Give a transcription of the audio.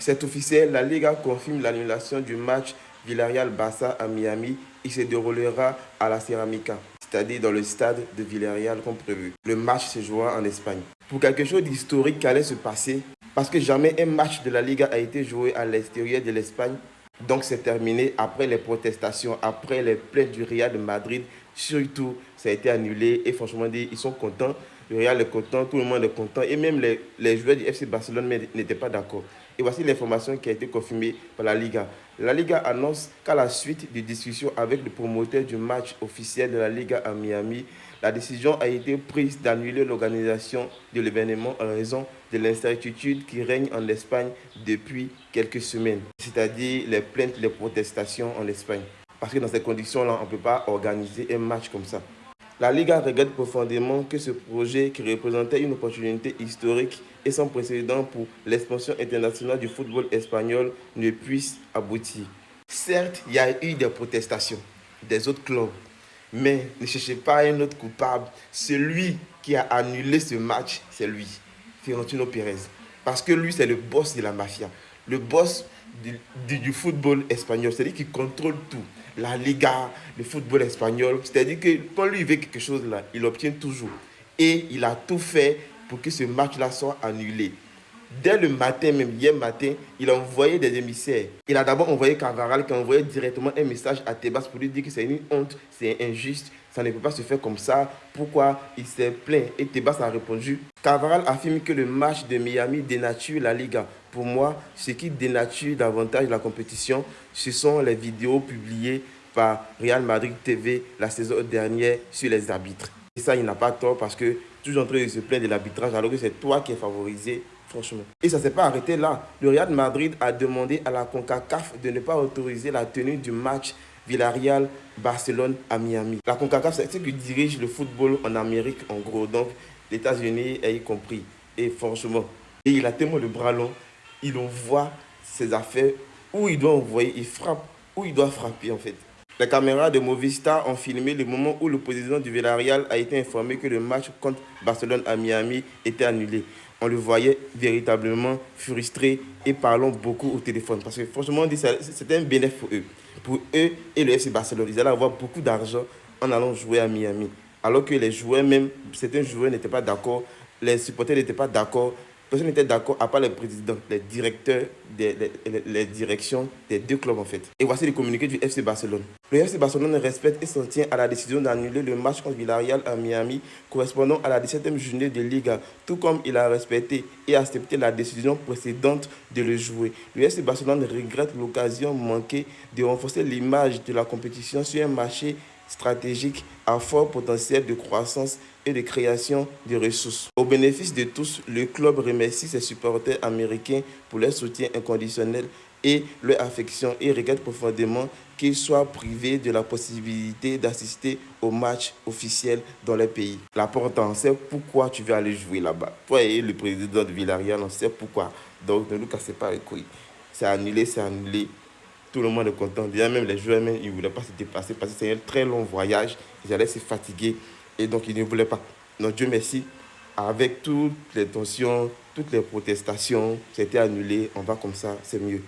C'est officiel, la Liga confirme l'annulation du match Villarreal-Barça à Miami. Il se déroulera à la Ceramica, c'est-à-dire dans le stade de Villarreal comme prévu. Le match se jouera en Espagne. Pour quelque chose d'historique qui allait se passer, parce que jamais un match de la Liga a été joué à l'extérieur de l'Espagne. Donc c'est terminé après les protestations, après les plaintes du Real de Madrid. Surtout, ça a été annulé et franchement, ils sont contents. Le Real est content, tout le monde est content et même les joueurs du FC Barcelone n'étaient pas d'accord. Et voici l'information qui a été confirmée par la Liga. La Liga annonce qu'à la suite des discussions avec le promoteur du match officiel de la Liga à Miami, la décision a été prise d'annuler l'organisation de l'événement en raison de l'incertitude qui règne en Espagne depuis quelques semaines, c'est-à-dire les plaintes, les protestations en Espagne. Parce que dans ces conditions-là, on ne peut pas organiser un match comme ça. La Liga regrette profondément que ce projet, qui représentait une opportunité historique et sans précédent pour l'expansion internationale du football espagnol, ne puisse aboutir. Certes, il y a eu des protestations des autres clubs, mais ne cherchez pas un autre coupable. Celui qui a annulé ce match, c'est lui, Florentino Pérez. Parce que lui, c'est le boss de la mafia, le boss du football espagnol, c'est-à-dire qu'il contrôle tout. La Liga, le football espagnol, c'est-à-dire que quand lui veut quelque chose là, il obtient toujours. Et il a tout fait pour que ce match-là soit annulé. Dès le matin, même hier matin, il a envoyé des émissaires. Il a d'abord envoyé Carvajal qui a envoyé directement un message à Tebas pour lui dire que c'est une honte, c'est injuste, ça ne peut pas se faire comme ça. Pourquoi il s'est plaint? Et Tebas a répondu. Carvajal affirme que le match de Miami dénature la Liga. Pour moi, ce qui dénature davantage la compétition, ce sont les vidéos publiées par Real Madrid TV la saison dernière sur les arbitres. Et ça, il n'a pas tort parce que toujours en train de se plaindre de l'arbitrage alors que c'est toi qui es favorisé. Franchement. Et ça ne s'est pas arrêté là. Le Real Madrid a demandé à la CONCACAF de ne pas autoriser la tenue du match Villarreal-Barcelone à Miami. La CONCACAF, c'est ce qui dirige le football en Amérique, en gros. Donc, les États-Unis y compris. Et franchement, et il a tellement le bras long, il envoie ses affaires où il doit envoyer, il frappe où il doit frapper en fait. Les caméras de Movistar ont filmé le moment où le président du Villarreal a été informé que le match contre Barcelone à Miami était annulé. On le voyait véritablement frustré et parlant beaucoup au téléphone. Parce que franchement, c'était un bénéfice pour eux. Pour eux et le FC Barcelone, ils allaient avoir beaucoup d'argent en allant jouer à Miami. Alors que les joueurs, même certains joueurs n'étaient pas d'accord, les supporters n'étaient pas d'accord. Personne n'était d'accord, à part les présidents, les directeurs, les directions des deux clubs en fait. Et voici le communiqué du FC Barcelone. Le FC Barcelone respecte et s'en tient à la décision d'annuler le match contre Villarreal à Miami correspondant à la 17e journée de Liga, tout comme il a respecté et accepté la décision précédente de le jouer. Le FC Barcelone regrette l'occasion manquée de renforcer l'image de la compétition sur un marché stratégique à fort potentiel de croissance et de création de ressources. Au bénéfice de tous, le club remercie ses supporters américains pour leur soutien inconditionnel et leur affection et regrette profondément qu'ils soient privés de la possibilité d'assister au match officiel dans leur pays. L'important, on sait pourquoi tu veux aller jouer là-bas. Toi et le président de Villarreal, on sait pourquoi. Donc ne nous cassez pas les couilles. C'est annulé, c'est annulé. Tout le monde est content. Déjà, même les joueurs, même, ils ne voulaient pas se déplacer parce que c'est un très long voyage. Ils allaient se fatiguer et donc ils ne voulaient pas. Donc Dieu merci, avec toutes les tensions, toutes les protestations, c'était annulé. On va comme ça, c'est mieux.